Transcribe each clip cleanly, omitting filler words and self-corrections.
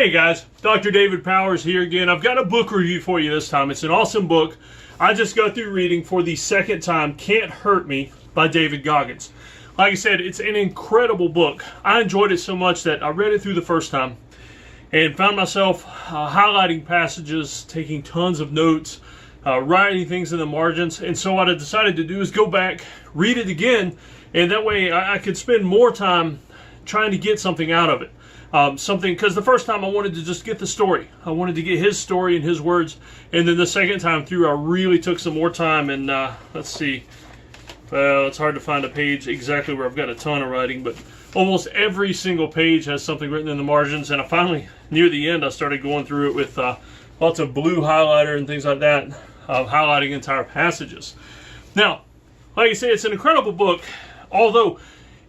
Hey guys, Dr. David Powers here again. I've got a book review for you this time. It's an awesome book. I just got through reading for the second time Can't Hurt Me by David Goggins. Like I said, it's an incredible book. I enjoyed it so much that I read it through the first time and found myself highlighting passages, taking tons of notes, writing things in the margins. And so what I decided to do is go back, read it again, and that way I could spend more time trying to get something out of it. Because the first time I wanted to just get the story. I wanted to get his story and his words. And then the second time through, I really took some more time. And let's see. It's hard to find a page exactly where I've got a ton of writing. But almost every single page has something written in the margins. And I finally, near the end, I started going through it with lots of blue highlighter and things like that. Highlighting entire passages. Now, like I say, it's an incredible book. Although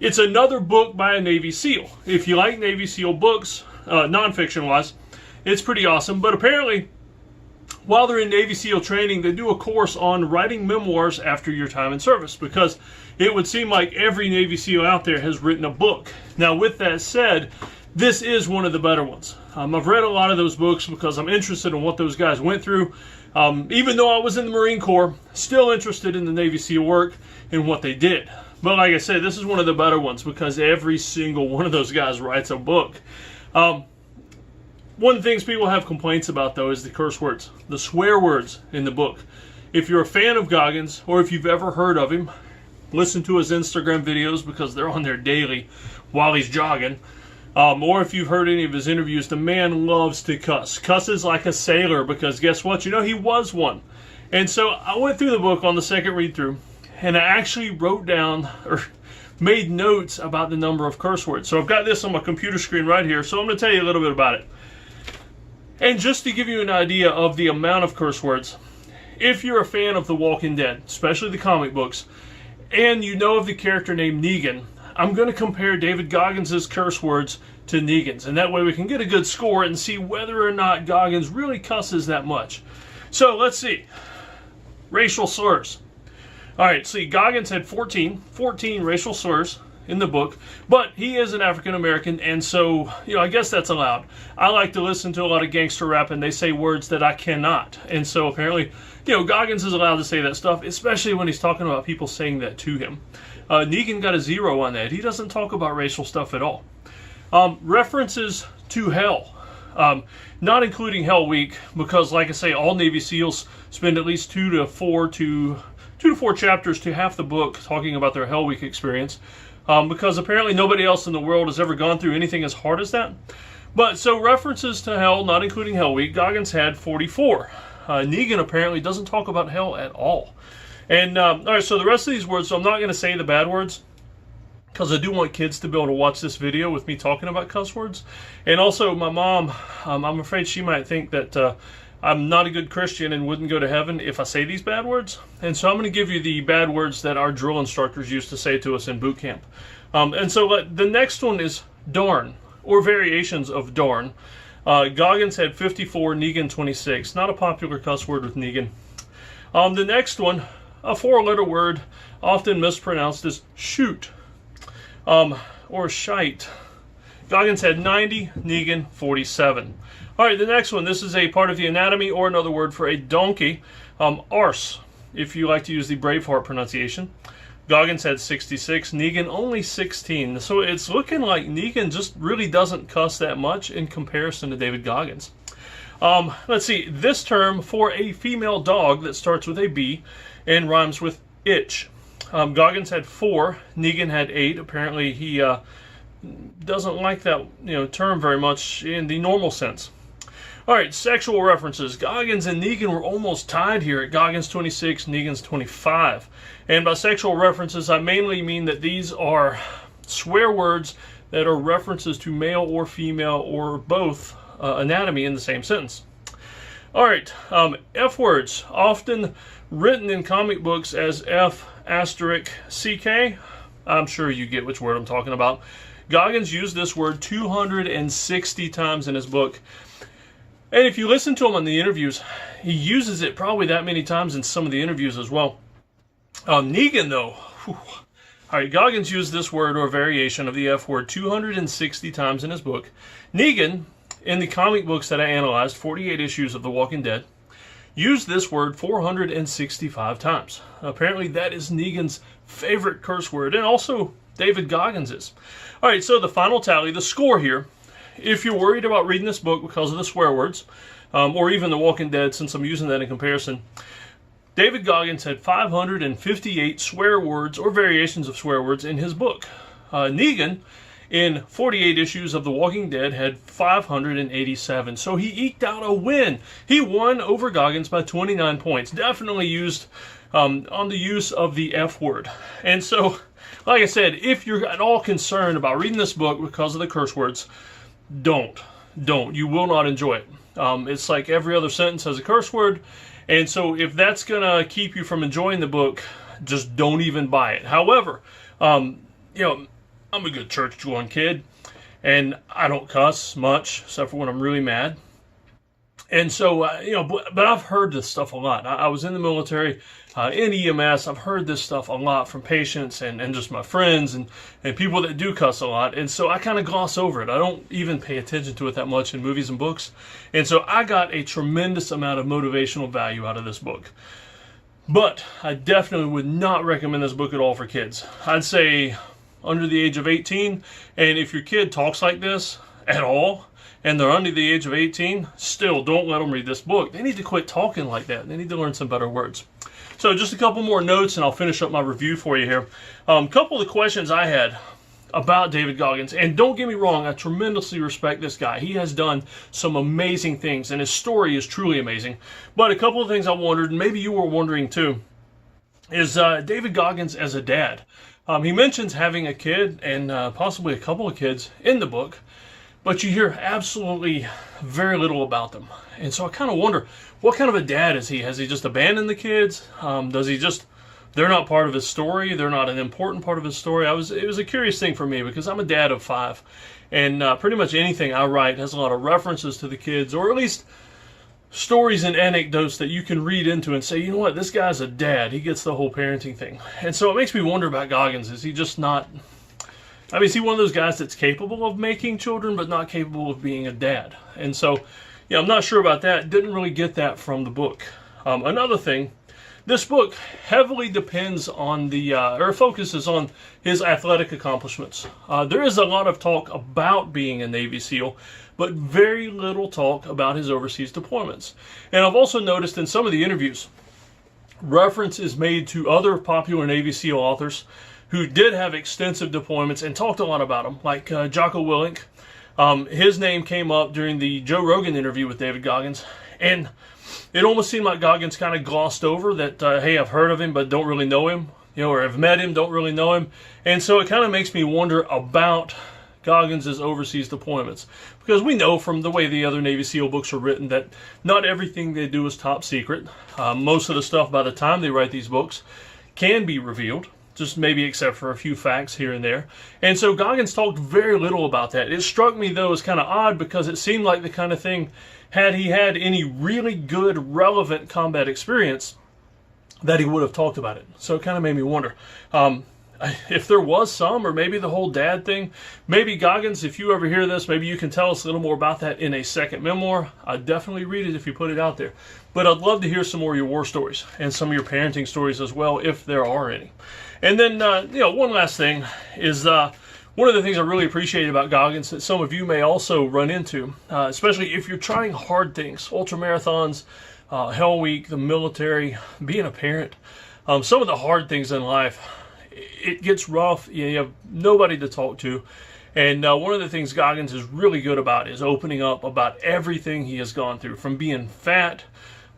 it's another book by a Navy SEAL. If you like Navy SEAL books, nonfiction-wise, it's pretty awesome. But apparently, while they're in Navy SEAL training, they do a course on writing memoirs after your time in service, because it would seem like every Navy SEAL out there has written a book. Now, with that said, this is one of the better ones. I've read a lot of those books because I'm interested in what those guys went through. Even though I was in the Marine Corps, still interested in the Navy SEAL work and what they did. But like I said, this is one of the better ones because every single one of those guys writes a book. One of the things people have complaints about, though, is the curse words, the swear words in the book. If you're a fan of Goggins, or if you've ever heard of him, listen to his Instagram videos because they're on there daily while he's jogging. Or if you've heard any of his interviews, the man loves to cuss. Cusses like a sailor because guess what? You know, he was one. And so I went through the book on the second read-through, and I actually wrote down or made notes about the number of curse words. So I've got this on my computer screen right here. So I'm going to tell you a little bit about it. And just to give you an idea of the amount of curse words, if you're a fan of The Walking Dead, especially the comic books, and you know of the character named Negan, I'm going to compare David Goggins' curse words to Negan's. And that way we can get a good score and see whether or not Goggins really cusses that much. So let's see. Racial slurs. Alright, see, Goggins had 14 racial slurs in the book, but he is an African American, and so, I guess that's allowed. I like to listen to a lot of gangster rap, and they say words that I cannot. And so apparently, Goggins is allowed to say that stuff, especially when he's talking about people saying that to him. Negan got a 0 on that. He doesn't talk about racial stuff at all. References to hell. Not including Hell Week, because like I say, all Navy SEALs spend at least 2 to 4 chapters to half the book talking about their Hell Week experience, because apparently nobody else in the world has ever gone through anything as hard as that. But so references to hell, not including Hell Week, Goggins had 44. Negan apparently doesn't talk about hell at all. And alright, so the rest of these words, so I'm not going to say the bad words, because I do want kids to be able to watch this video with me talking about cuss words. And also my mom, I'm afraid she might think that I'm not a good Christian and wouldn't go to heaven if I say these bad words. And so I'm going to give you the bad words that our drill instructors used to say to us in boot camp. And so the next one is darn, or variations of darn. Goggins had 54, Negan 26. Not a popular cuss word with Negan. The next one, a 4-letter word, often mispronounced as shoot, or shite. Goggins had 90, Negan 47. Alright, the next one, this is a part of the anatomy, or another word for a donkey, arse, if you like to use the Braveheart pronunciation. Goggins had 66, Negan only 16. So it's looking like Negan just really doesn't cuss that much in comparison to David Goggins. Let's see, this term for a female dog that starts with a B and rhymes with itch. Goggins had 4, Negan had 8. Apparently he doesn't like that term very much in the normal sense. Alright, sexual references. Goggins and Negan were almost tied here at Goggins 26, Negan's 25. And by sexual references, I mainly mean that these are swear words that are references to male or female or both anatomy in the same sentence. Alright, F words, often written in comic books as F asterisk CK. I'm sure you get which word I'm talking about. Goggins used this word 260 times in his book. And if you listen to him on the interviews, he uses it probably that many times in some of the interviews as well. Negan, though, alright, Goggins used this word or variation of the F word 260 times in his book. Negan in the comic books that I analyzed, 48 issues of The Walking Dead, used this word 465 times. Apparently that is Negan's favorite curse word, and also David Goggins's. All right, so the final tally, the score here, if you're worried about reading this book because of the swear words, or even The Walking Dead, since I'm using that in comparison, David Goggins had 558 swear words or variations of swear words in his book. Negan, in 48 issues of The Walking Dead, had 587. So he eked out a win. He won over Goggins by 29 points. Definitely used on the use of the F word. And so, like I said, if you're at all concerned about reading this book because of the curse words, don't. You will not enjoy it. It's like every other sentence has a curse word. And so if that's going to keep you from enjoying the book, just don't even buy it. However, I'm a good church-going kid, and I don't cuss much, except for when I'm really mad. And so, but I've heard this stuff a lot. I was in the military, in EMS. I've heard this stuff a lot from patients and just my friends and people that do cuss a lot. And so I kind of gloss over it. I don't even pay attention to it that much in movies and books. And so I got a tremendous amount of motivational value out of this book. But I definitely would not recommend this book at all for kids. I'd say under the age of 18. And if your kid talks like this at all, and they're under the age of 18, still don't let them read this book. They need to quit talking like that. They need to learn some better words. So just a couple more notes and I'll finish up my review for you here. A couple of the questions I had about David Goggins, and don't get me wrong, I tremendously respect this guy. He has done some amazing things and his story is truly amazing. But a couple of things I wondered, and maybe you were wondering too, is David Goggins as a dad. He mentions having a kid and possibly a couple of kids in the book, but you hear absolutely very little about them. And so I kind of wonder, what kind of a dad is he? Has he just abandoned the kids? They're not part of his story. They're not an important part of his story. It was a curious thing for me because I'm a dad of 5. And pretty much anything I write has a lot of references to the kids, or at least stories and anecdotes that you can read into and say, you know what, this guy's a dad. He gets the whole parenting thing. And so it makes me wonder about Goggins. Is he just not... is he one of those guys that's capable of making children, but not capable of being a dad? And so, I'm not sure about that. Didn't really get that from the book. Another thing, this book heavily depends on or focuses on his athletic accomplishments. There is a lot of talk about being a Navy SEAL, but very little talk about his overseas deployments. And I've also noticed in some of the interviews, reference is made to other popular Navy SEAL authors who did have extensive deployments and talked a lot about them, like Jocko Willink. His name came up during the Joe Rogan interview with David Goggins, and it almost seemed like Goggins kind of glossed over that, hey, I've heard of him, but don't really know him, or I've met him, don't really know him. And so it kind of makes me wonder about Goggins' overseas deployments, because we know from the way the other Navy SEAL books are written that not everything they do is top secret. Most of the stuff by the time they write these books can be revealed, just maybe except for a few facts here and there. And so Goggins talked very little about that. It struck me, though, as kind of odd because it seemed like the kind of thing, had he had any really good, relevant combat experience, that he would have talked about it. So it kind of made me wonder. If there was some, or maybe the whole dad thing, maybe Goggins, if you ever hear this, maybe you can tell us a little more about that in a second memoir. I'd definitely read it if you put it out there. But I'd love to hear some more of your war stories and some of your parenting stories as well, if there are any. And then, one last thing is one of the things I really appreciate about Goggins that some of you may also run into, especially if you're trying hard things, ultramarathons, Hell Week, the military, being a parent, some of the hard things in life. It gets rough. You have nobody to talk to. And one of the things Goggins is really good about is opening up about everything he has gone through, from being fat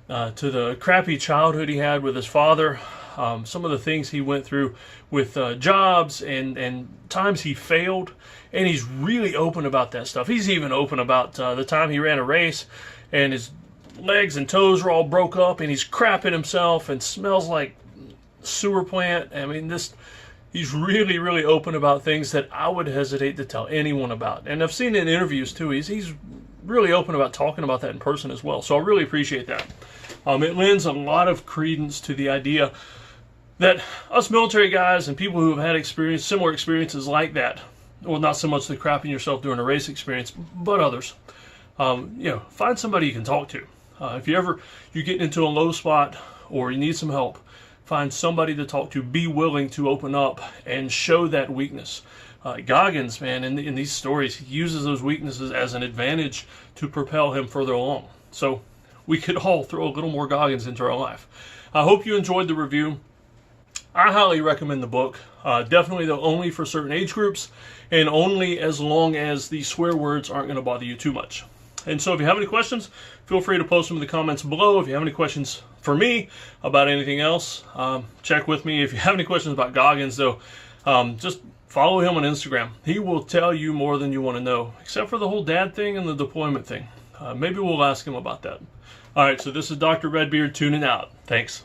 to the crappy childhood he had with his father, some of the things he went through with jobs and times he failed. And he's really open about that stuff. He's even open about the time he ran a race and his legs and toes were all broke up and he's crapping himself and smells like sewer plant. I mean, he's really, really open about things that I would hesitate to tell anyone about. And I've seen in interviews too, he's really open about talking about that in person as well. So I really appreciate that. It lends a lot of credence to the idea that us military guys and people who have had similar experiences like that, well, not so much the crapping yourself during a race experience, but others, find somebody you can talk to. If you're getting into a low spot or you need some help, find somebody to talk to. Be willing to open up and show that weakness. Goggins, man, in these stories, he uses those weaknesses as an advantage to propel him further along. So we could all throw a little more Goggins into our life. I hope you enjoyed the review. I highly recommend the book. Definitely, though, only for certain age groups and only as long as the swear words aren't going to bother you too much. And so if you have any questions, feel free to post them in the comments below. If you have any questions for me about anything else, check with me. If you have any questions about Goggins, though, just follow him on Instagram. He will tell you more than you want to know, except for the whole dad thing and the deployment thing. Maybe we'll ask him about that. All right, so this is Dr. Redbeard tuning out. Thanks.